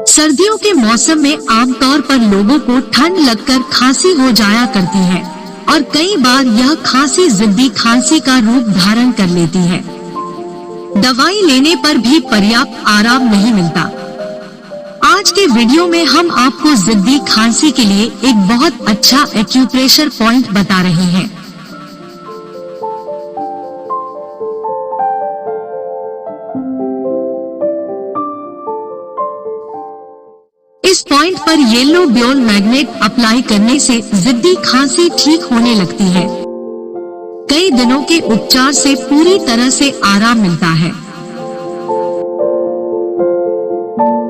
सर्दियों के मौसम में आमतौर पर लोगों को ठंड लगकर खांसी हो जाया करती है और कई बार यह खांसी जिद्दी खांसी का रूप धारण कर लेती है। दवाई लेने पर भी पर्याप्त आराम नहीं मिलता। आज के वीडियो में हम आपको जिद्दी खांसी के लिए एक बहुत अच्छा एक्यूप्रेशर पॉइंट बता रहे हैं। इस पॉइंट पर येलो ब्योल मैग्नेट अप्लाई करने से जिद्दी खांसी ठीक होने लगती है। कई दिनों के उपचार से पूरी तरह से आराम मिलता है।